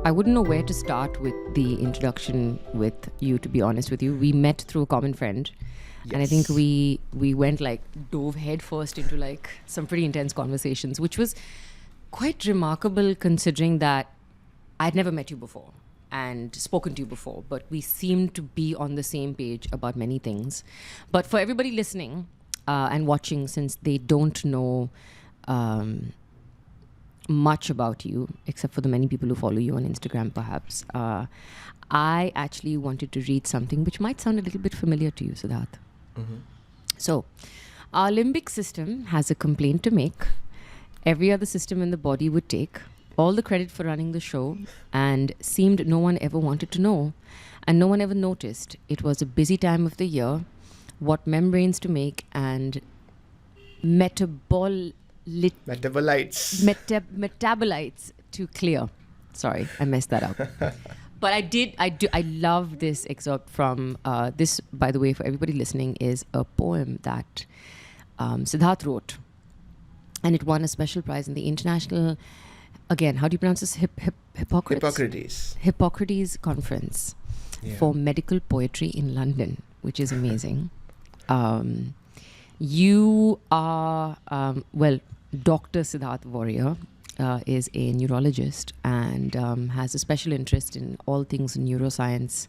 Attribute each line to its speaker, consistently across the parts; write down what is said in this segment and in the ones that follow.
Speaker 1: I wouldn't know where to start with the introduction with you, to be honest with you. We met through a common friend. Yes. And I think we went dove head first into some pretty intense conversations, which was quite remarkable considering that I'd never met you before and spoken to you before, but we seemed to be on the same page about many things. But for everybody listening and watching, since they don't know much about you, except for the many people who follow you on Instagram, perhaps, I actually wanted to read something which might sound a little bit familiar to you, Siddharth. Mm-hmm. So, our limbic system has a complaint to make. Every other system in the body would take all the credit for running the show, and seemed no one ever wanted to know, and no one ever noticed. It was a busy time of the year, what membranes to make, and metabolites to clear. Sorry, I messed that up. But I love this excerpt from this, by the way, for everybody listening, is a poem that Siddharth wrote. And it won a special prize in the International, again, how do you pronounce this? Hippocrates Conference for Medical Poetry in London, which is amazing. You are, Dr. Siddharth Warrior is a neurologist and has a special interest in all things neuroscience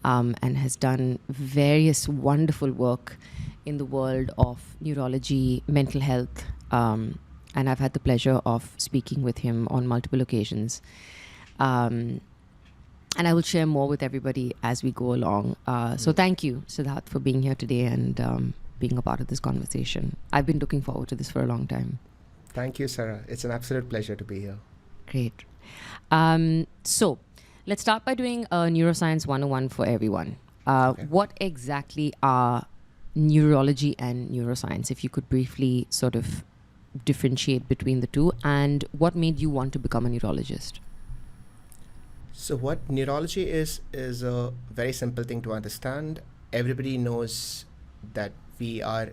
Speaker 1: and has done various wonderful work in the world of neurology, mental health, and I've had the pleasure of speaking with him on multiple occasions. And I will share more with everybody as we go along. So thank you, Siddharth, for being here today and being a part of this conversation. I've been looking forward to this for a long time.
Speaker 2: Thank you, Sarah. It's an absolute pleasure to be here.
Speaker 1: Great. So let's start by doing a Neuroscience 101 for everyone. Okay. What exactly are neurology and neuroscience? If you could briefly sort of differentiate between the two, and what made you want to become a neurologist?
Speaker 2: So what neurology is a very simple thing to understand. Everybody knows that we are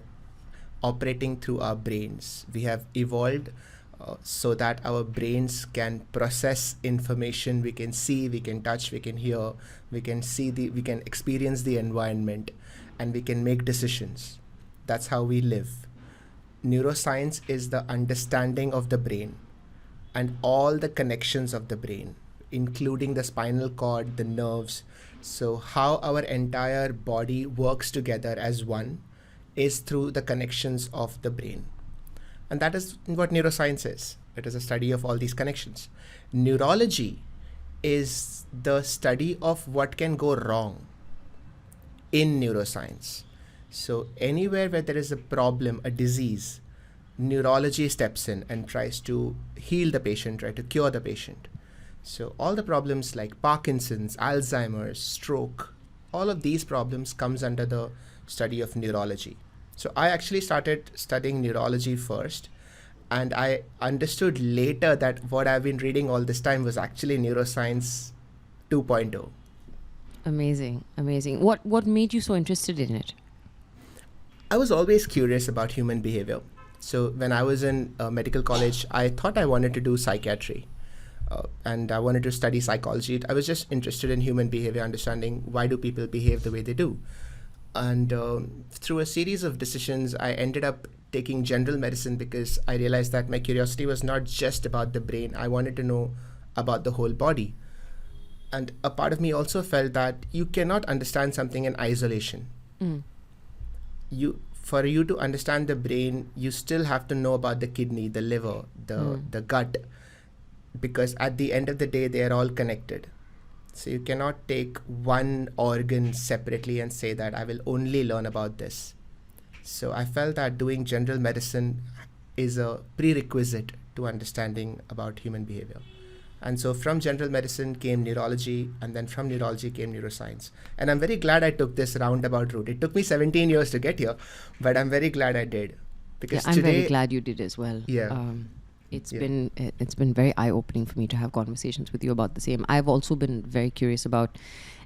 Speaker 2: operating through our brains. We have evolved so that our brains can process information. We can see, we can touch, we can hear, we can experience the environment, and we can make decisions. That's how we live. Neuroscience is the understanding of the brain and all the connections of the brain, including the spinal cord, the nerves. So how our entire body works together as one is through the connections of the brain. And that is what neuroscience is. It is a study of all these connections. Neurology is the study of what can go wrong in neuroscience. So anywhere where there is a problem, a disease, neurology steps in and tries to heal the patient, try to cure the patient. So all the problems like Parkinson's, Alzheimer's, stroke, all of these problems comes under the study of neurology. So I actually started studying neurology first, and I understood later that what I've been reading all this time was actually neuroscience 2.0.
Speaker 1: Amazing, amazing. What made you so interested in it?
Speaker 2: I was always curious about human behavior. So when I was in medical college, I thought I wanted to do psychiatry. And I wanted to study psychology. I was just interested in human behavior, understanding why do people behave the way they do. And through a series of decisions, I ended up taking general medicine because I realized that my curiosity was not just about the brain. I wanted to know about the whole body. And a part of me also felt that you cannot understand something in isolation. For you to understand the brain, you still have to know about the kidney, the liver, the gut, because at the end of the day, they are all connected. So you cannot take one organ separately and say that I will only learn about this. So I felt that doing general medicine is a prerequisite to understanding about human behavior. And so from general medicine came neurology, and then from neurology came neuroscience. And I'm very glad I took this roundabout route. It took me 17 years to get here, but I'm very glad I did.
Speaker 1: Because I'm very glad you did as well.
Speaker 2: Yeah.
Speaker 1: It's been very eye-opening for me to have conversations with you about the same. I've also been very curious about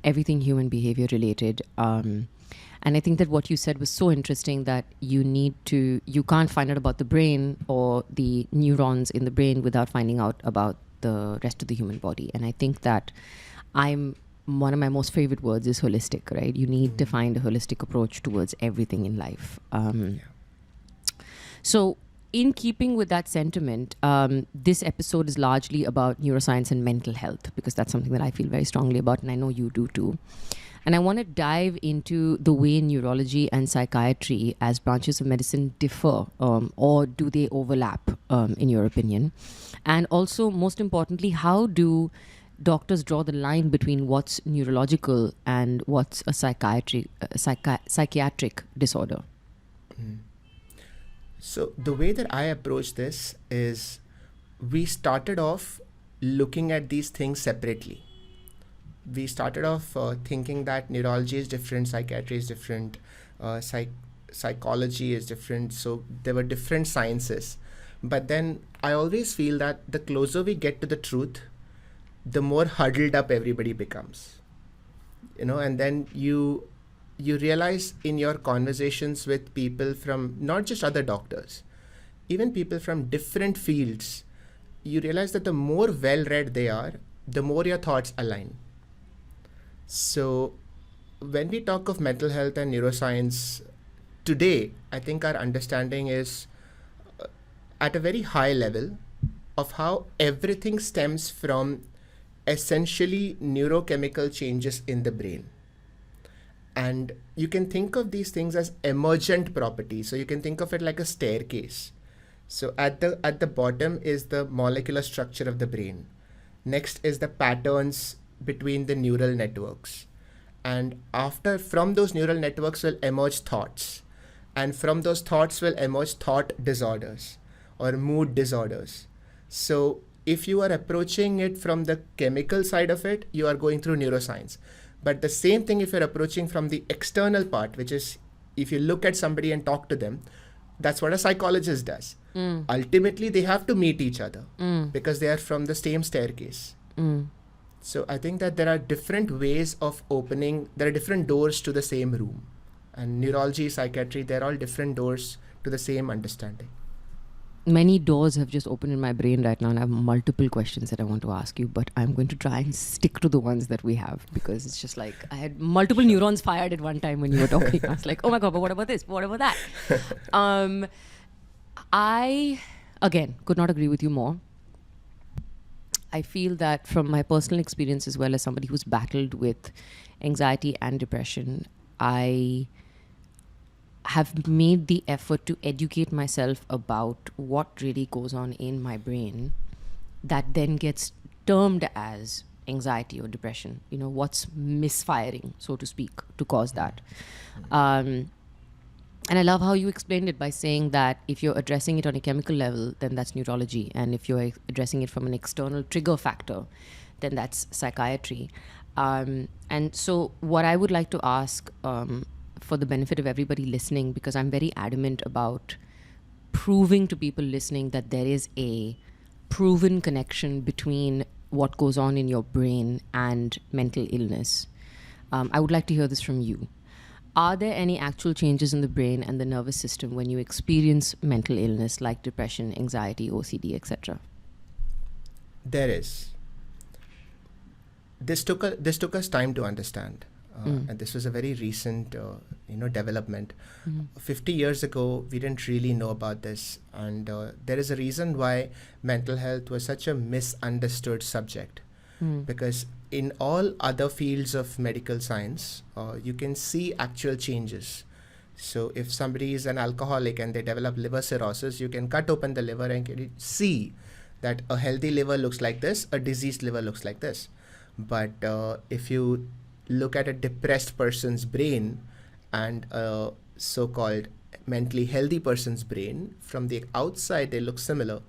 Speaker 1: everything human behavior related. And I think that what you said was so interesting, that you can't find out about the brain or the neurons in the brain without finding out about the rest of the human body. And I think that one of my most favorite words is holistic, right? You need to find a holistic approach towards everything in life. So in keeping with that sentiment, this episode is largely about neuroscience and mental health, because that's something that I feel very strongly about, and I know you do too. And I want to dive into the way neurology and psychiatry as branches of medicine differ, or do they overlap, in your opinion? And also, most importantly, how do doctors draw the line between what's neurological and what's a psychiatric disorder?
Speaker 2: So the way that I approach this is, we started off looking at these things separately. We started off thinking that neurology is different, psychiatry is different, psychology is different. So there were different sciences. But then I always feel that the closer we get to the truth, the more huddled up everybody becomes. And then you realize in your conversations with people from not just other doctors, even people from different fields, you realize that the more well-read they are, the more your thoughts align. So when we talk of mental health and neuroscience today, I think our understanding is at a very high level of how everything stems from essentially neurochemical changes in the brain. And you can think of these things as emergent properties. So you can think of it like a staircase. So at the bottom is the molecular structure of the brain. Next is the patterns between the neural networks. And from those neural networks will emerge thoughts. And from those thoughts will emerge thought disorders or mood disorders. So if you are approaching it from the chemical side of it, you are going through neuroscience. But the same thing if you're approaching from the external part, which is if you look at somebody and talk to them, that's what a psychologist does. Ultimately, they have to meet each other because they are from the same staircase. So I think that there are different ways of opening, there are different doors to the same room. And neurology, psychiatry, they're all different doors to the same understanding.
Speaker 1: Many doors have just opened in my brain right now, and I have multiple questions that I want to ask you, but I'm going to try and stick to the ones that we have, because it's just like I had multiple neurons fired at one time when you were talking. I was like, oh my God, but what about this? What about that? I, again, could not agree with you more. I feel that from my personal experience, as well as somebody who's battled with anxiety and depression, I have made the effort to educate myself about what really goes on in my brain that then gets termed as anxiety or depression. What's misfiring, so to speak, to cause that. And I love how you explained it by saying that if you're addressing it on a chemical level, then that's neurology. And if you're addressing it from an external trigger factor, then that's psychiatry. And so what I would like to ask, for the benefit of everybody listening, because I'm very adamant about proving to people listening that there is a proven connection between what goes on in your brain and mental illness. I would like to hear this from you. Are there any actual changes in the brain and the nervous system when you experience mental illness like depression, anxiety, OCD, etc.?
Speaker 2: There is. This took us time to understand. And this was a very recent, development. 50 years ago, we didn't really know about this. And there is a reason why mental health was such a misunderstood subject. Because in all other fields of medical science, you can see actual changes. So if somebody is an alcoholic and they develop liver cirrhosis, you can cut open the liver and see that a healthy liver looks like this, a diseased liver looks like this. But if you look at a depressed person's brain and a so-called mentally healthy person's brain, from the outside they look similar.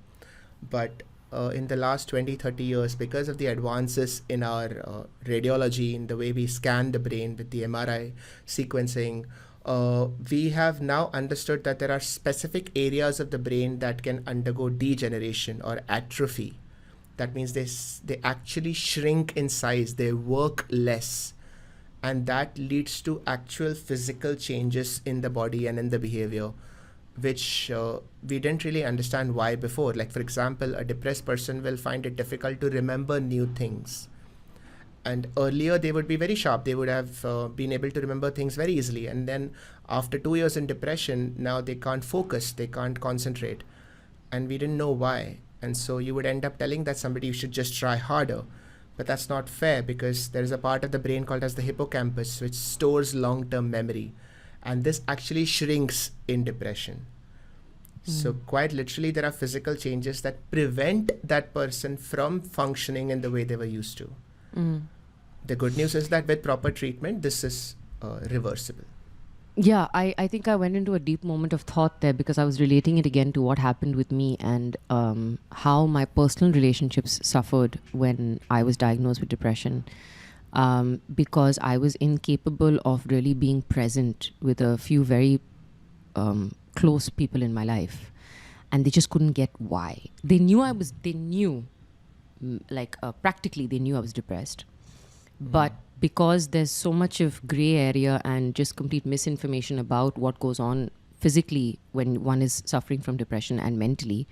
Speaker 2: But in the last 20-30 years, because of the advances in our radiology, in the way we scan the brain with the MRI sequencing, we have now understood that there are specific areas of the brain that can undergo degeneration or atrophy. That means they actually shrink in size, they work less. And that leads to actual physical changes in the body and in the behavior, which we didn't really understand why before. Like, for example, a depressed person will find it difficult to remember new things. And earlier they would be very sharp. They would have been able to remember things very easily. And then after 2 years in depression, now they can't focus, they can't concentrate. And we didn't know why. And so you would end up telling that somebody should just try harder. But that's not fair, because there is a part of the brain called as the hippocampus, which stores long-term memory. And this actually shrinks in depression. So quite literally, there are physical changes that prevent that person from functioning in the way they were used to. The good news is that with proper treatment, this is reversible.
Speaker 1: Yeah, I think I went into a deep moment of thought there, because I was relating it again to what happened with me and how my personal relationships suffered when I was diagnosed with depression, because I was incapable of really being present with a few very close people in my life, and they just couldn't get why. Practically they knew I was depressed, but because there's so much of gray area and just complete misinformation about what goes on physically when one is suffering from depression and mentally,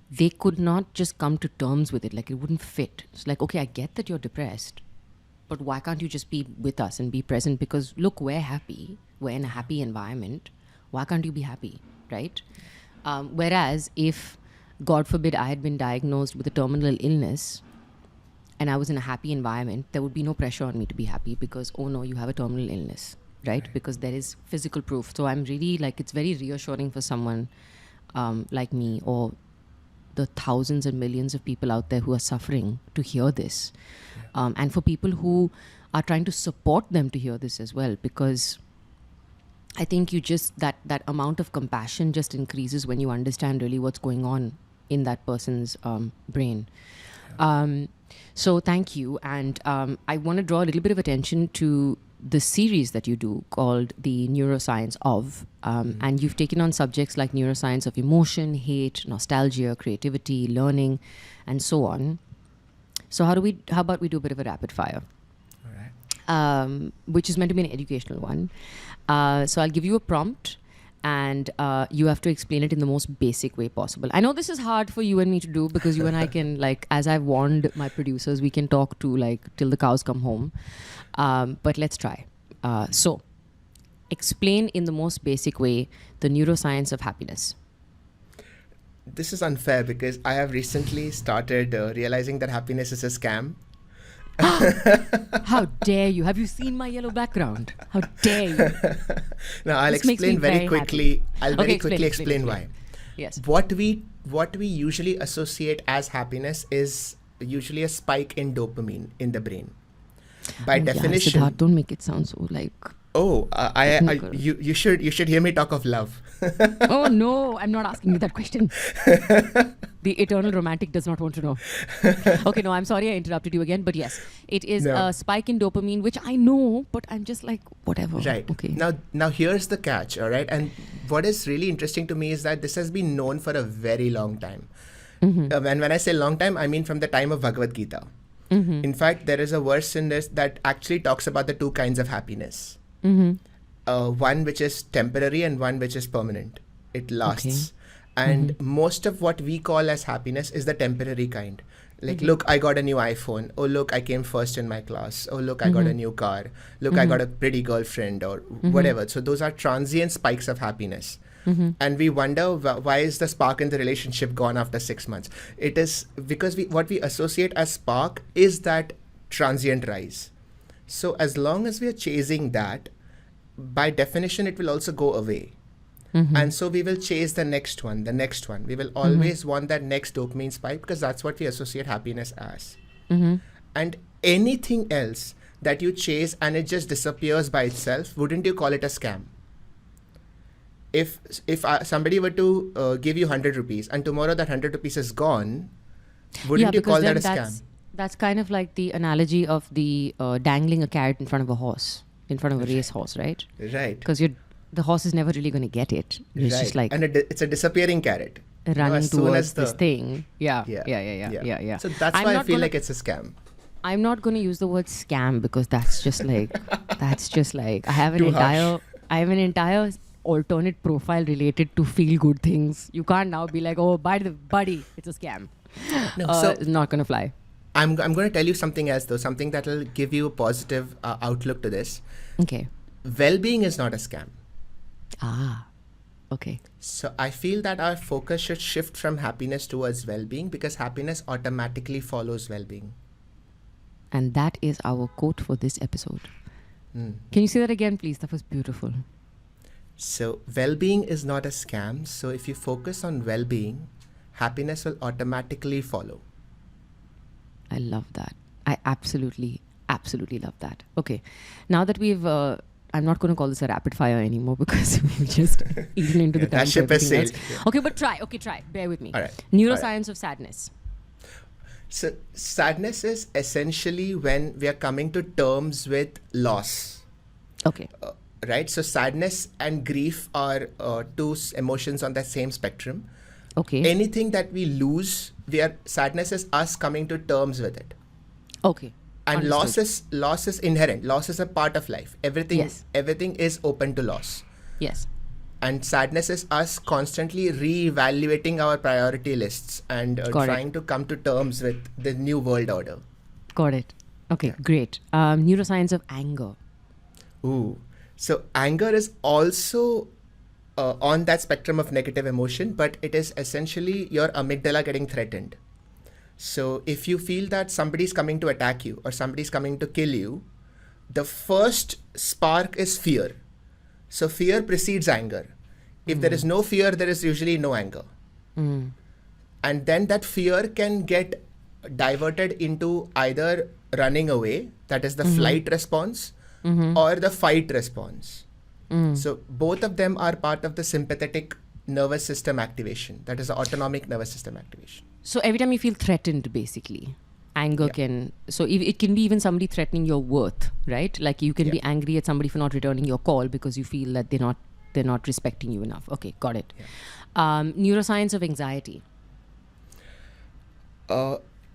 Speaker 1: they could not just come to terms with it. Like, it wouldn't fit. It's like, okay, I get that you're depressed, but why can't you just be with us and be present? Because look, we're happy. We're in a happy environment. Why can't you be happy, right? Whereas if, God forbid, I had been diagnosed with a terminal illness and I was in a happy environment, there would be no pressure on me to be happy, because, oh no, you have a terminal illness, right? Because there is physical proof. So I'm really it's very reassuring for someone like me, or the thousands and millions of people out there who are suffering, to hear this. And for people who are trying to support them to hear this as well, because I think you just, that amount of compassion just increases when you understand really what's going on in that person's brain. So thank you. And I want to draw a little bit of attention to the series that you do called the Neuroscience of, and you've taken on subjects like neuroscience of emotion, hate, nostalgia, creativity, learning, and so on. So how about we do a bit of a rapid fire? All right. Which is meant to be an educational one. So I'll give you a prompt, and you have to explain it in the most basic way possible. I know this is hard for you and me to do, because you and I can, as I've warned my producers, we can talk to till the cows come home. But let's try. So explain in the most basic way the neuroscience of happiness.
Speaker 2: This is unfair, because I have recently started realizing that happiness is a scam.
Speaker 1: How dare you? Have you seen my yellow background? How dare you?
Speaker 2: Now I'll explain very quickly. I'll very quickly explain why.
Speaker 1: Yes.
Speaker 2: What we usually associate as happiness is usually a spike in dopamine in the brain. By definition.
Speaker 1: Yeah, Sidharth, don't make it sound so
Speaker 2: you should hear me talk of love.
Speaker 1: Oh no, I'm not asking you that question. The eternal romantic does not want to know. Okay, no, I'm sorry I interrupted you again, but yes, it is a spike in dopamine, which I know, but I'm just whatever.
Speaker 2: Right.
Speaker 1: Okay.
Speaker 2: Now here's the catch, all right? And what is really interesting to me is that this has been known for a very long time. And when I say long time, I mean from the time of Bhagavad Gita. In fact, there is a verse in this that actually talks about the two kinds of happiness. One which is temporary and one which is permanent. It lasts. Okay. And most of what we call as happiness is the temporary kind. Look, I got a new iPhone. Oh, look, I came first in my class. Oh, look, I got a new car. Look, I got a pretty girlfriend, or whatever. So those are transient spikes of happiness. And we wonder why is the spark in the relationship gone after 6 months? It is because what we associate as spark is that transient rise. So as long as we are chasing that, by definition, it will also go away. And so we will chase the next one. We will always want that next dopamine spike, because that's what we associate happiness as. And anything else that you chase and it just disappears by itself, wouldn't you call it a scam? If somebody were to give you 100 rupees and tomorrow that 100 rupees is gone, wouldn't you call that a scam?
Speaker 1: That's kind of like the analogy of the dangling a carrot in front of a horse, in front of a race horse, right? Right. Because the horse is never really going to get it. It's just
Speaker 2: and it's a disappearing carrot.
Speaker 1: Running towards this thing. Yeah.
Speaker 2: So that's why I feel like it's a scam.
Speaker 1: I'm not going to use the word scam, because that's just I have an entire alternate profile related to feel good things. You can't now be like, oh, buddy, it's a scam.
Speaker 2: No,
Speaker 1: It's not going to fly.
Speaker 2: I'm going to tell you something else though, something that will give you a positive outlook to this.
Speaker 1: Okay.
Speaker 2: Well-being is not a scam.
Speaker 1: Okay.
Speaker 2: So I feel that our focus should shift from happiness towards well-being, because happiness automatically follows well-being.
Speaker 1: And that is our quote for this episode.
Speaker 2: Mm.
Speaker 1: Can you say that again, please? That was beautiful.
Speaker 2: So well-being is not a scam. So if you focus on well-being, happiness will automatically follow.
Speaker 1: I love that. I absolutely love that. Okay. Now that we've... I'm not going to call this a rapid fire anymore because we've just eaten into the time.
Speaker 2: That ship has sailed.
Speaker 1: Yeah. Okay, but try. Bear with me.
Speaker 2: All right.
Speaker 1: Neuroscience of sadness.
Speaker 2: So sadness is essentially when we are coming to terms with loss.
Speaker 1: Okay.
Speaker 2: Right? So sadness and grief are two emotions on the same spectrum.
Speaker 1: Okay.
Speaker 2: Anything that we lose, sadness is us coming to terms with it.
Speaker 1: Okay.
Speaker 2: And
Speaker 1: Understood.
Speaker 2: loss is inherent. Loss is a part of life. Everything is open to loss.
Speaker 1: Yes.
Speaker 2: And sadness is us constantly re-evaluating our priority lists and trying to come to terms with the new world order.
Speaker 1: Got it. Okay, great. Neuroscience of anger.
Speaker 2: Ooh. So anger is also on that spectrum of negative emotion, but it is essentially your amygdala getting threatened. So if you feel that somebody's coming to attack you or somebody's coming to kill you, the first spark is fear. So fear precedes anger. If there is no fear, there is usually no anger.
Speaker 1: Mm.
Speaker 2: And then that fear can get diverted into either running away, that is the flight response, or the fight response. So both of them are part of the sympathetic nervous system activation, that is the autonomic nervous system activation.
Speaker 1: So every time you feel threatened, basically, anger can... So it can be even somebody threatening your worth, right? Like you can be angry at somebody for not returning your call because you feel that they're not respecting you enough. Okay, got it. Neuroscience of anxiety.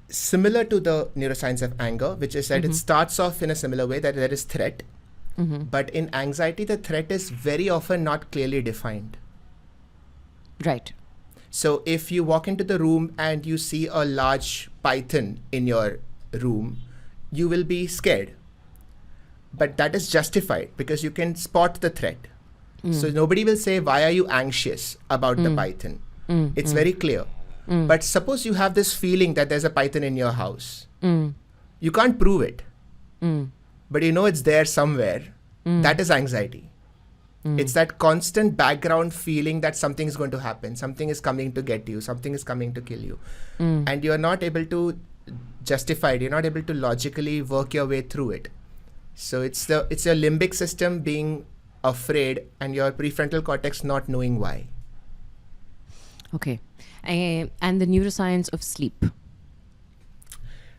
Speaker 2: Similar to the neuroscience of anger, which is that it starts off in a similar way, that there is threat. But in anxiety, the threat is very often not clearly defined.
Speaker 1: Right.
Speaker 2: So if you walk into the room and you see a large python in your room, you will be scared. But that is justified because you can spot the threat. So nobody will say, why are you anxious about the python? It's very clear. But suppose you have this feeling that there's a python in your house. You can't prove it. But you know it's there somewhere. That is anxiety. It's that constant background feeling that something is going to happen. Something is coming to get you. Something is coming to kill you. And you're not able to justify it. You're not able to logically work your way through it. So it's your limbic system being afraid and your prefrontal cortex not knowing why.
Speaker 1: Okay. And the neuroscience of sleep.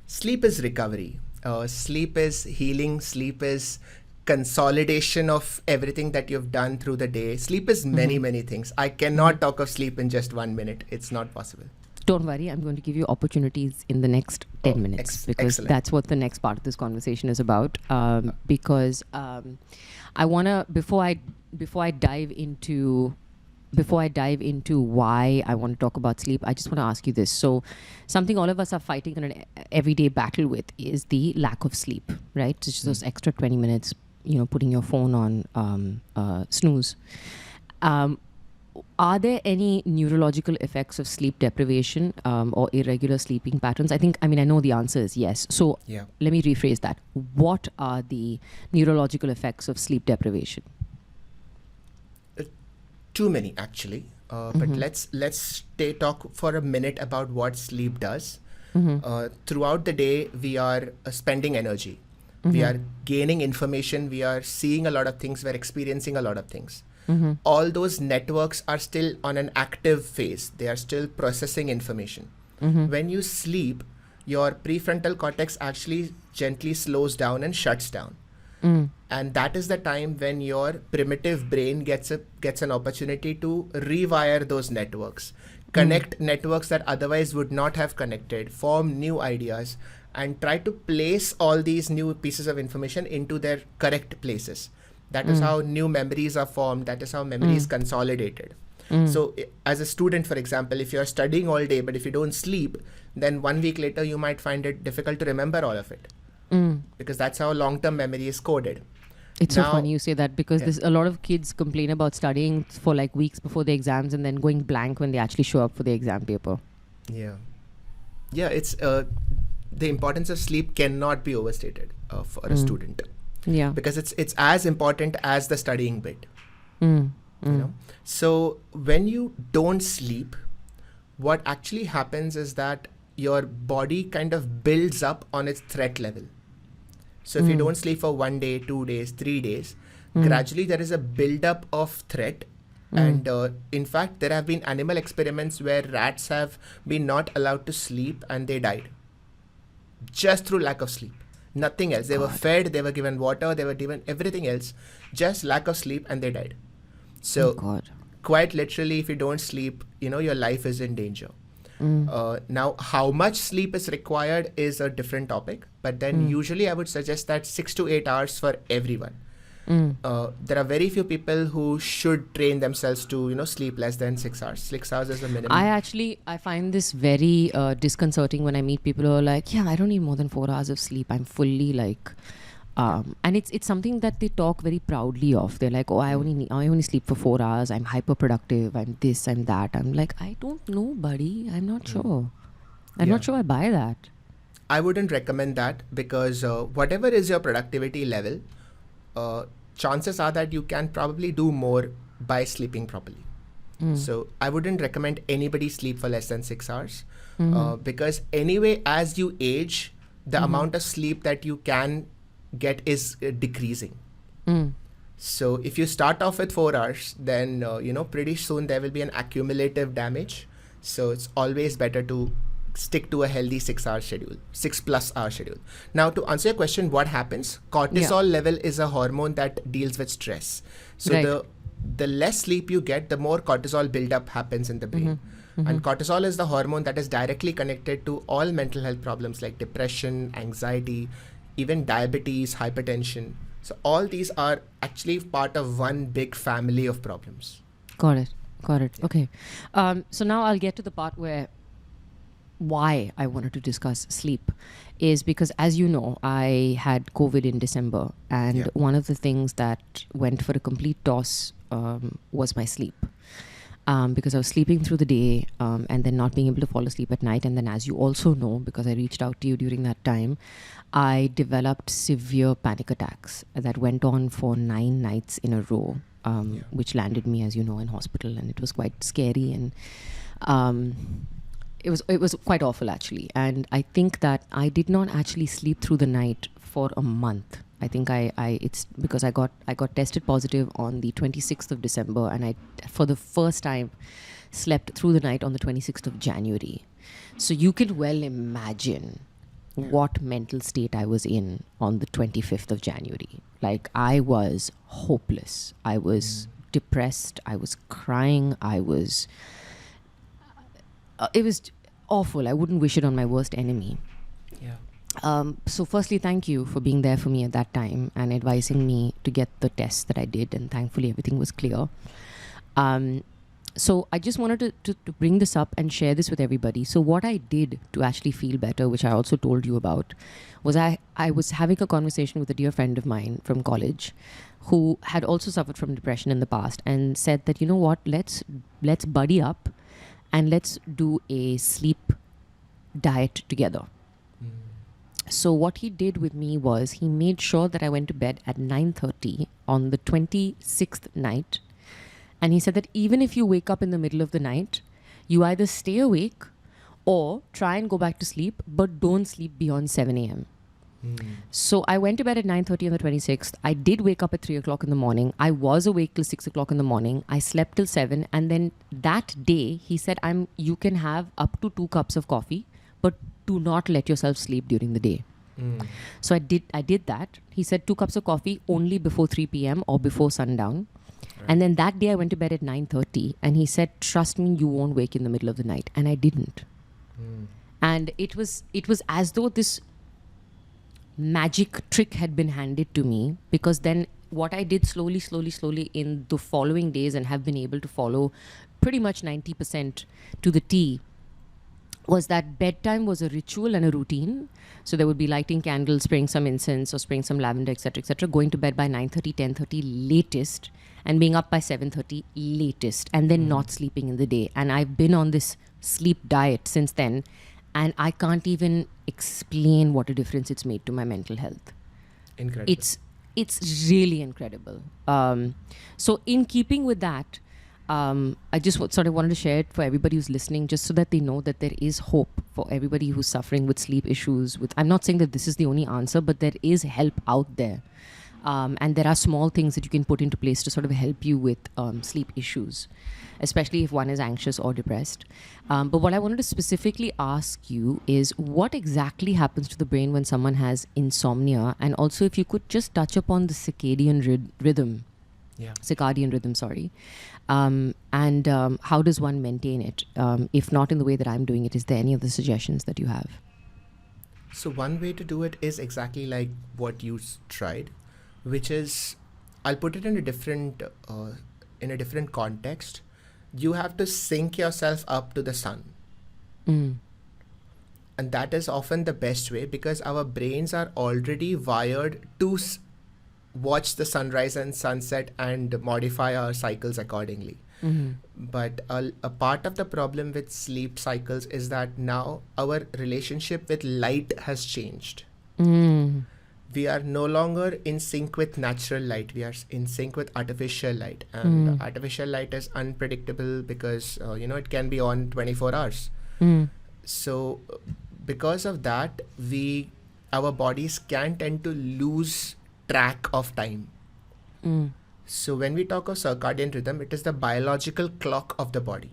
Speaker 2: Sleep is recovery. Sleep is healing. Sleep is consolidation of everything that you've done through the day. Sleep is many things. I cannot talk of sleep in just 1 minute. It's not possible.
Speaker 1: Don't worry, I'm going to give you opportunities in the next 10 minutes because
Speaker 2: excellent.
Speaker 1: That's what the next part of this conversation is about. Because I want to, before I dive into why I want to talk about sleep, I just want to ask you this. So something all of us are fighting on an everyday battle with is the lack of sleep, right? It's just those extra 20 minutes, putting your phone on snooze. Are there any neurological effects of sleep deprivation or irregular sleeping patterns? I know the answer is yes. So let me rephrase that. What are the neurological effects of sleep deprivation?
Speaker 2: Too many, actually. But let's talk for a minute about what sleep does. Throughout the day, we are spending energy. We are gaining information. We are seeing a lot of things. We're experiencing a lot of things. All those networks are still on an active phase. They are still processing information. When you sleep, your prefrontal cortex actually gently slows down and shuts down. And that is the time when your primitive brain gets an opportunity to rewire those networks, connect networks that otherwise would not have connected, form new ideas, and try to place all these new pieces of information into their correct places. That is how new memories are formed. That is how memory is consolidated. So as a student, for example, if you're studying all day, but if you don't sleep, then 1 week later, you might find it difficult to remember all of it. Because that's how long-term memory is coded.
Speaker 1: It's so funny you say that, because there's a lot of kids complain about studying for like weeks before the exams and then going blank when they actually show up for the exam paper.
Speaker 2: Yeah. Yeah, it's the importance of sleep cannot be overstated for a student.
Speaker 1: Yeah.
Speaker 2: Because it's as important as the studying bit. You know? So when you don't sleep, what actually happens is that your body kind of builds up on its threat level. So if you don't sleep for 1 day, 2 days, 3 days, gradually there is a build-up of threat. And in fact, there have been animal experiments where rats have been not allowed to sleep and they died. Just through lack of sleep. Nothing else. They were fed, they were given water, they were given everything else. Just lack of sleep and they died. So quite literally, if you don't sleep, your life is in danger. Now, how much sleep is required is a different topic. But then usually I would suggest that 6 to 8 hours for everyone. There are very few people who should train themselves to, sleep less than 6 hours. 6 hours is the minimum.
Speaker 1: I find this very disconcerting when I meet people who are like, yeah, I don't need more than 4 hours of sleep. I'm fully like... and it's something that they talk very proudly of. They're like, oh, I only sleep for 4 hours. I'm hyper productive. I'm this, I'm that. I'm like, I don't know, buddy. I'm not sure. I'm not sure I buy that.
Speaker 2: I wouldn't recommend that because whatever is your productivity level, chances are that you can probably do more by sleeping properly. So I wouldn't recommend anybody sleep for less than 6 hours because anyway, as you age, the amount of sleep that you can get is decreasing. So if you start off with 4 hours, then pretty soon there will be an accumulative damage. So it's always better to stick to a healthy 6-hour schedule, 6+ hour schedule. Now, to answer your question, what happens? Cortisol level is a hormone that deals with stress. So the less sleep you get, the more cortisol buildup happens in the brain. And cortisol is the hormone that is directly connected to all mental health problems like depression, anxiety, even diabetes, hypertension. So all these are actually part of one big family of problems.
Speaker 1: Got it. Yeah. Okay. So now I'll get to the part why I wanted to discuss sleep is because, as you know, I had COVID in December, and one of the things that went for a complete toss was my sleep. Because I was sleeping through the day and then not being able to fall asleep at night. And then, as you also know, because I reached out to you during that time, I developed severe panic attacks that went on for 9 nights in a row, which landed me, as you know, in hospital. And it was quite scary, and it was quite awful, actually. And I think that I did not actually sleep through the night for a month. I think it's because I got tested positive on the 26th of December, and I, for the first time, slept through the night on the 26th of January. So you can well imagine what mental state I was in on the 25th of January. Like, I was hopeless. I was depressed. I was crying. It was awful. I wouldn't wish it on my worst enemy. So firstly, thank you for being there for me at that time and advising me to get the tests that I did, and thankfully everything was clear. So I just wanted to bring this up and share this with everybody. So what I did to actually feel better, which I also told you about, was I was having a conversation with a dear friend of mine from college who had also suffered from depression in the past, and said that, you know what, let's buddy up and let's do a sleep diet together. So what he did with me was he made sure that I went to bed at 9:30 on the 26th night. And he said that even if you wake up in the middle of the night, you either stay awake or try and go back to sleep, but don't sleep beyond 7 a.m. So I went to bed at 9:30 on the 26th. I did wake up at 3 o'clock in the morning. I was awake till 6 o'clock in the morning. I slept till 7. And then that day, he said, you can have up to 2 cups of coffee, but do not let yourself sleep during the day. So I did that. He said 2 cups of coffee only before 3 p.m. or before sundown. Right. And then that day I went to bed at 9:30, and he said, trust me, you won't wake in the middle of the night. And I didn't. And it was as though this magic trick had been handed to me, because then what I did slowly in the following days and have been able to follow pretty much 90% to the T was that bedtime was a ritual and a routine. So there would be lighting candles, spraying some incense or spraying some lavender, etc., going to bed by 9:30, 10:30 latest, and being up by 7:30 latest, and then not sleeping in the day. And I've been on this sleep diet since then, and I can't even explain what a difference it's made to my mental health.
Speaker 2: Incredible.
Speaker 1: It's really incredible. So in keeping with that, I just sort of wanted to share it for everybody who's listening, just so that they know that there is hope for everybody who's suffering with sleep issues. I'm not saying that this is the only answer, but there is help out there. And there are small things that you can put into place to sort of help you with sleep issues, especially if one is anxious or depressed. But what I wanted to specifically ask you is what exactly happens to the brain when someone has insomnia? And also if you could just touch upon the circadian rhythm. And how does one maintain it? If not in the way that I'm doing it, is there any other suggestions that you have?
Speaker 2: So one way to do it is exactly like what you tried, which is, I'll put it in a different context. You have to sync yourself up to the sun. And that is often the best way, because our brains are already wired to watch the sunrise and sunset and modify our cycles accordingly. But a part of the problem with sleep cycles is that now our relationship with light has changed. We are no longer in sync with natural light. We are in sync with artificial light. And artificial light is unpredictable because, it can be on 24 hours. So because of that, our bodies can tend to lose track of time. So when we talk of circadian rhythm, it is the biological clock of the body.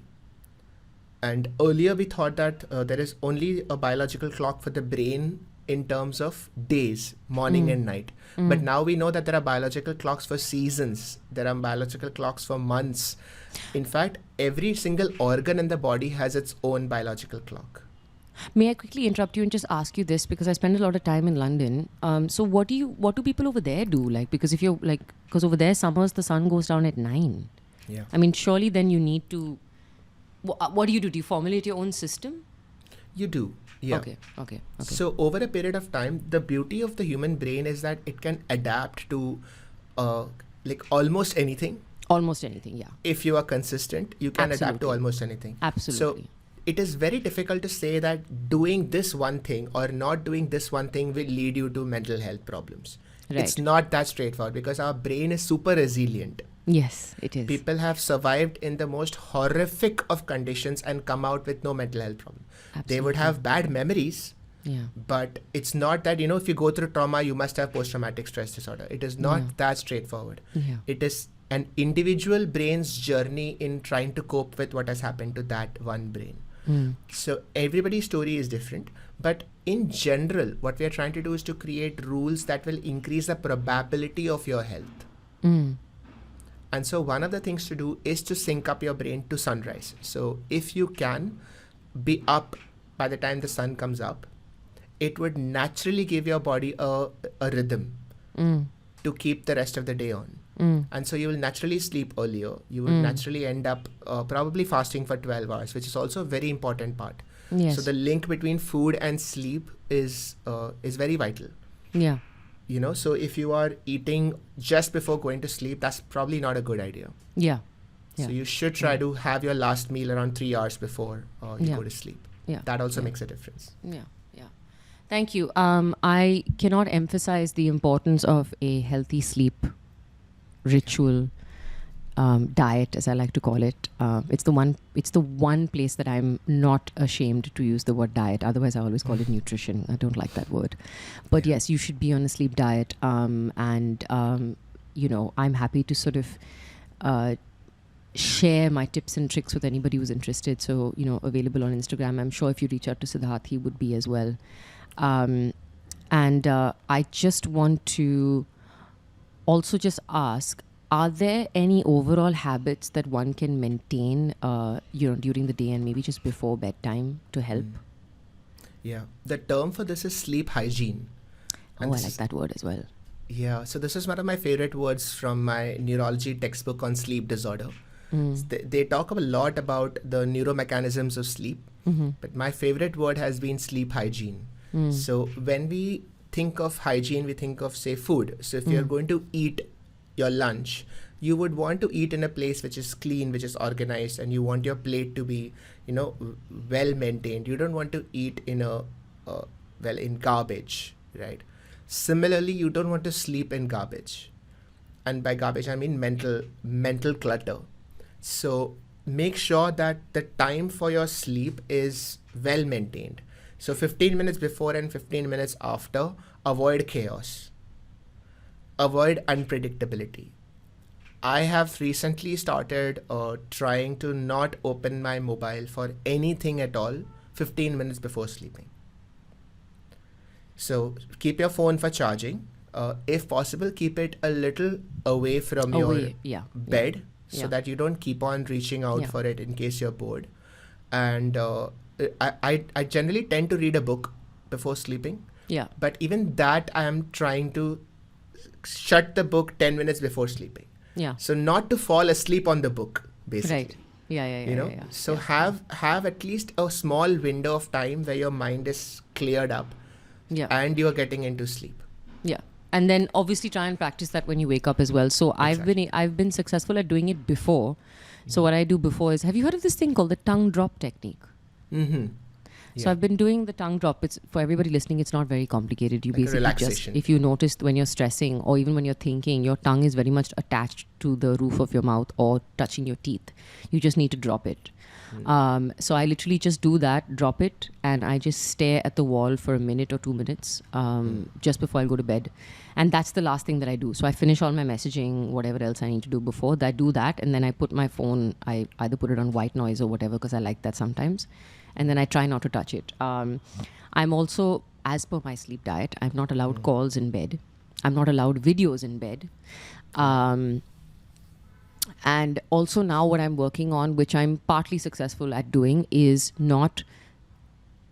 Speaker 2: And earlier we thought that there is only a biological clock for the brain in terms of days, morning and night. But now we know that there are biological clocks for seasons. There are biological clocks for months. In fact, every single organ in the body has its own biological clock.
Speaker 1: May I quickly interrupt you and just ask you this, because I spend a lot of time in London. So what do people over there do? Because if you're because over there summers the sun goes down at 9.
Speaker 2: Yeah.
Speaker 1: I mean, surely then you need to. What do you do? Do you formulate your own system?
Speaker 2: You do. Yeah.
Speaker 1: Okay.
Speaker 2: So over a period of time, the beauty of the human brain is that it can adapt to almost anything.
Speaker 1: Almost anything, yeah.
Speaker 2: If you are consistent, you can adapt to almost anything.
Speaker 1: Absolutely.
Speaker 2: So it is very difficult to say that doing this one thing or not doing this one thing will lead you to mental health problems.
Speaker 1: Right.
Speaker 2: It's not that straightforward, because our brain is super resilient.
Speaker 1: Yes, it is.
Speaker 2: People have survived in the most horrific of conditions and come out with no mental health problem.
Speaker 1: Absolutely.
Speaker 2: They would have bad memories, but it's not that, if you go through trauma, you must have post-traumatic stress disorder. It is not that straightforward.
Speaker 1: Yeah.
Speaker 2: It is an individual brain's journey in trying to cope with what has happened to that one brain. So everybody's story is different, but in general, what we are trying to do is to create rules that will increase the probability of your health. And so one of the things to do is to sync up your brain to sunrise. So if you can be up by the time the sun comes up, it would naturally give your body a rhythm to keep the rest of the day on. And so you will naturally sleep earlier. You will naturally end up probably fasting for 12 hours, which is also a very important part.
Speaker 1: Yes.
Speaker 2: So the link between food and sleep is very vital.
Speaker 1: Yeah.
Speaker 2: So if you are eating just before going to sleep, that's probably not a good idea.
Speaker 1: Yeah.
Speaker 2: So you should try to have your last meal around 3 hours before you go to sleep.
Speaker 1: Yeah.
Speaker 2: That also makes a difference.
Speaker 1: Yeah. Thank you. I cannot emphasize the importance of a healthy sleep ritual, diet, as I like to call it. It's the one place that I'm not ashamed to use the word diet. Otherwise, I always call it nutrition. I don't like that word. But yes, you should be on a sleep diet. I'm happy to sort of share my tips and tricks with anybody who's interested. So, available on Instagram. I'm sure if you reach out to Sidharth, he would be as well. I just want to also just ask, are there any overall habits that one can maintain, during the day and maybe just before bedtime to help?
Speaker 2: Yeah. The term for this is sleep hygiene.
Speaker 1: And I like that word as well.
Speaker 2: Yeah, so this is one of my favorite words from my neurology textbook on sleep disorder. They talk a lot about the neuromechanisms of sleep, but my favorite word has been sleep hygiene. So when we think of hygiene, we think of, say, food. So if you're going to eat your lunch, you would want to eat in a place which is clean, which is organized, and you want your plate to be, well maintained. You don't want to eat in in garbage, right? Similarly, you don't want to sleep in garbage. And by garbage, I mean mental clutter. So make sure that the time for your sleep is well maintained. So 15 minutes before and 15 minutes after, avoid chaos. Avoid unpredictability. I have recently started trying to not open my mobile for anything at all 15 minutes before sleeping. So keep your phone for charging. If possible, keep it a little away from your bed so that you don't keep on reaching out for it in case you're bored. And I generally tend to read a book before sleeping.
Speaker 1: Yeah.
Speaker 2: But even that, I am trying to shut the book 10 minutes before sleeping.
Speaker 1: Yeah.
Speaker 2: So not to fall asleep on the book, basically.
Speaker 1: Right. Yeah.
Speaker 2: So have at least a small window of time where your mind is cleared up.
Speaker 1: Yeah.
Speaker 2: And you are getting into sleep.
Speaker 1: Yeah. And then obviously try and practice that when you wake up as well. So
Speaker 2: Exactly.
Speaker 1: I've been successful at doing it before. So what I do before is, have you heard of this thing called the tongue drop technique?
Speaker 2: Mm-hmm.
Speaker 1: So I've been doing the tongue drop. It's for everybody listening. It's not very complicated. You
Speaker 2: Like a
Speaker 1: basically just,
Speaker 2: relaxation.
Speaker 1: if you notice when you're stressing or even when you're thinking, your tongue is very much attached to the roof of your mouth or touching your teeth. You just need to drop it. So I literally just do that, drop it, and I just stare at the wall for a minute or 2 minutes just before I go to bed. And that's the last thing that I do. So I finish all my messaging, whatever else I need to do before that, do that, and then I put my phone, I either put it on white noise or whatever, because I like that sometimes. And then I try not to touch it. I'm also, as per my sleep diet, I'm not allowed calls in bed. I'm not allowed videos in bed. And also now what I'm working on, which I'm partly successful at doing, is not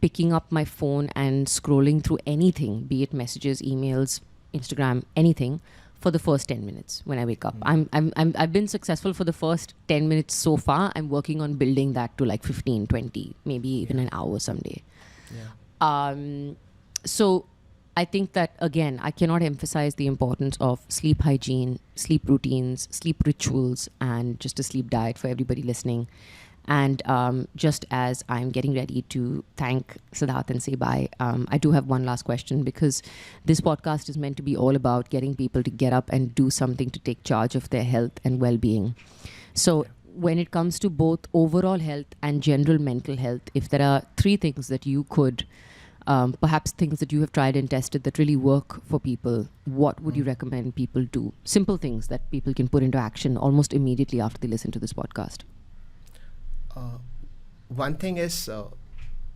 Speaker 1: picking up my phone and scrolling through anything, be it messages, emails, Instagram, anything, for the first 10 minutes when I wake up. I've been successful for the first 10 minutes so far. I'm working on building that to like 15, 20, maybe even an hour someday. So I think that, again, I cannot emphasize the importance of sleep hygiene, sleep routines, sleep rituals, and just a sleep diet for everybody listening. And just as I'm getting ready to thank Sidharth and say bye, I do have one last question, because this podcast is meant to be all about getting people to get up and do something to take charge of their health and well-being. So when it comes to both overall health and general mental health, if there are 3 things that you could, perhaps things that you have tried and tested that really work for people, what would you recommend people do? Simple things that people can put into action almost immediately after they listen to this podcast.
Speaker 2: One thing is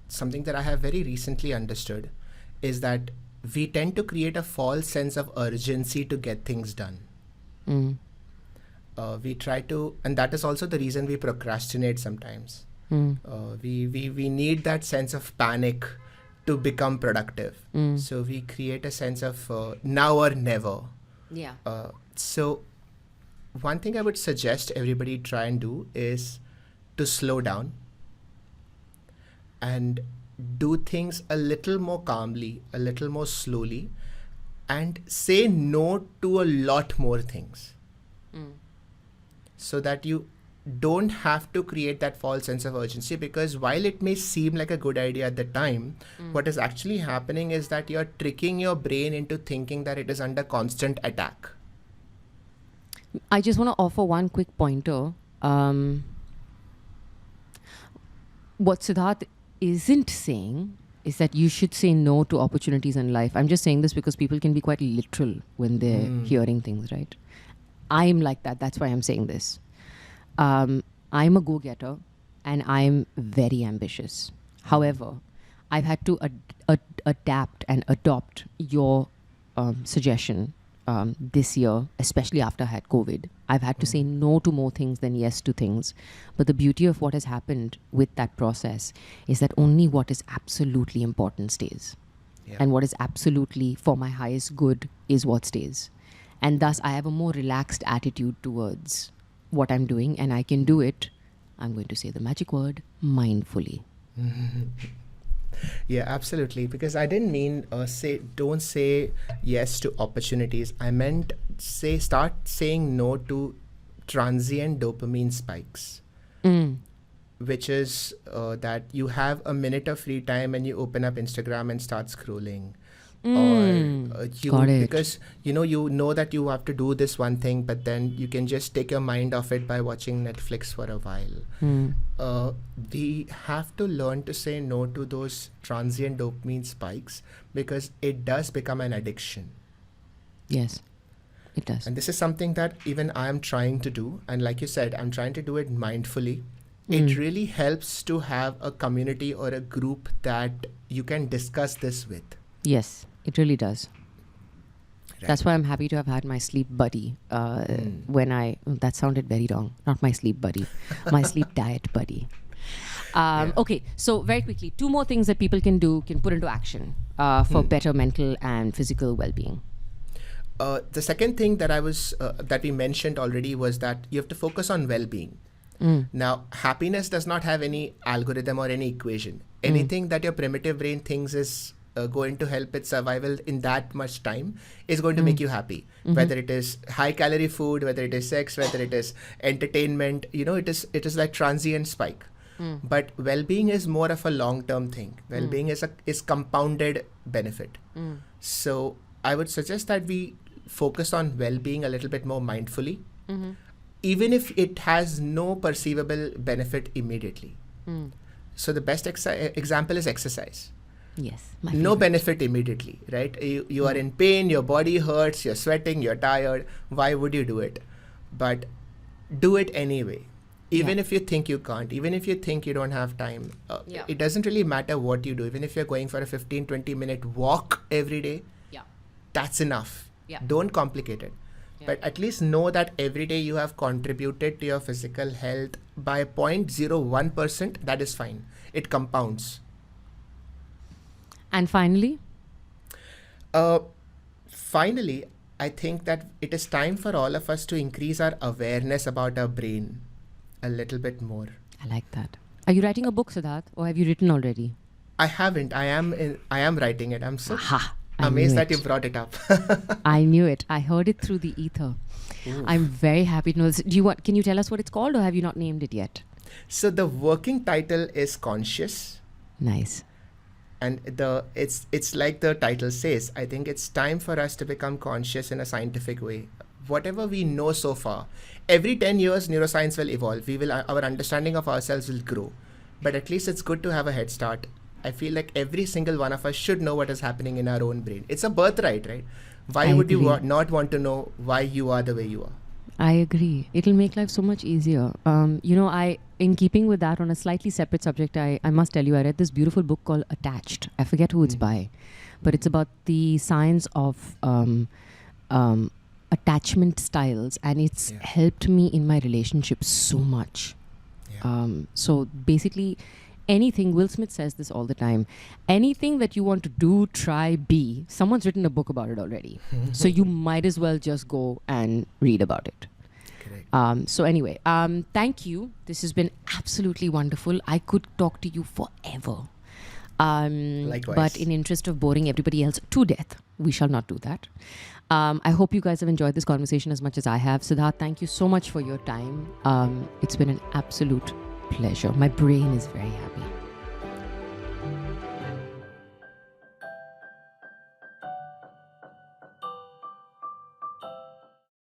Speaker 2: something that I have very recently understood is that we tend to create a false sense of urgency to get things done. We try to, and that is also the reason we procrastinate sometimes. We need that sense of panic to become productive. So we create a sense of now or never.
Speaker 1: Yeah.
Speaker 2: So one thing I would suggest everybody try and do is to slow down and do things a little more calmly, a little more slowly, and say no to a lot more things. So that you don't have to create that false sense of urgency, because while it may seem like a good idea at the time, what is actually happening is that you're tricking your brain into thinking that it is under constant attack.
Speaker 1: I just want to offer one quick pointer. What Sidharth isn't saying is that you should say no to opportunities in life. I'm just saying this because people can be quite literal when they're hearing things, right? I'm like that. That's why I'm saying this. I'm a go-getter and I'm very ambitious. However, I've had to adapt and adopt your suggestion this year, especially after I had COVID. I've had to say no to more things than yes to things. But the beauty of what has happened with that process is that only what is absolutely important stays.
Speaker 2: Yeah.
Speaker 1: And what is absolutely for my highest good is what stays. And thus, I have a more relaxed attitude towards what I'm doing, and I can do it. I'm going to say the magic word, mindfully.
Speaker 2: Yeah, absolutely. Because I didn't mean don't say yes to opportunities. I meant start saying no to transient dopamine spikes, which is that you have a minute of free time and you open up Instagram and start scrolling. Or
Speaker 1: Got it.
Speaker 2: because you know that you have to do this one thing, but then you can just take your mind off it by watching Netflix for a while. We have to learn to say no to those transient dopamine spikes, because it does become an addiction.
Speaker 1: Yes, it does.
Speaker 2: And this is something that even I am trying to do. And like you said, I'm trying to do it mindfully. It really helps to have a community or a group that you can discuss this with.
Speaker 1: Yes, it really does.
Speaker 2: Right.
Speaker 1: That's why I'm happy to have had my sleep buddy that sounded very wrong. Not my sleep buddy, my sleep diet buddy. Okay, so very quickly, 2 more things that people can put into action for better mental and physical well-being.
Speaker 2: The second thing that we mentioned already was that you have to focus on well-being. Now, happiness does not have any algorithm or any equation. Anything that your primitive brain thinks is going to help its survival in that much time is going to make you happy. Whether it is high calorie food, whether it is sex, whether it is entertainment, it is like transient spike. But well-being is more of a long-term thing. Well-being is compounded benefit. So I would suggest that we focus on well-being a little bit more mindfully, even if it has no perceivable benefit immediately. So the best example is exercise.
Speaker 1: Yes.
Speaker 2: No benefit immediately, right? You are in pain, your body hurts, you're sweating, you're tired. Why would you do it? But do it anyway. Even if you think you can't, even if you think you don't have time, it doesn't really matter what you do. Even if you're going for a 15-20 minute walk every day, that's enough. Don't complicate it. But at least know that every day you have contributed to your physical health by 0.01%. That is fine. It compounds.
Speaker 1: And finally?
Speaker 2: Finally, I think that it is time for all of us to increase our awareness about our brain a little bit more.
Speaker 1: I like that. Are you writing a book, Sidharth, or have you written already?
Speaker 2: I haven't. I am writing it. I'm so amazed that you brought it up.
Speaker 1: I knew it. I heard it through the ether. Ooh. I'm very happy to know this. Can you tell us what it's called, or have you not named it yet?
Speaker 2: So the working title is Conscious.
Speaker 1: Nice.
Speaker 2: And it's like the title says. I think it's time for us to become conscious in a scientific way. Whatever we know so far, every 10 years, neuroscience will evolve. Our understanding of ourselves will grow. But at least it's good to have a head start. I feel like every single one of us should know what is happening in our own brain. It's a birthright, right? Why would you not want to know why you are the way you are?
Speaker 1: I agree. It'll make life so much easier. In keeping with that, on a slightly separate subject, I must tell you, I read this beautiful book called Attached. I forget who it's by, but it's about the science of attachment styles, and it's helped me in my relationships so much. So basically, anything, Will Smith says this all the time, anything that you want to do, try, be, someone's written a book about it already. So you might as well just go and read about it. So anyway, thank you. This has been absolutely wonderful. I could talk to you forever.
Speaker 2: Likewise.
Speaker 1: But in interest of boring everybody else to death, we shall not do that. I hope you guys have enjoyed this conversation as much as I have. Sidharth, thank you so much for your time. It's been an absolute pleasure. My brain is very happy.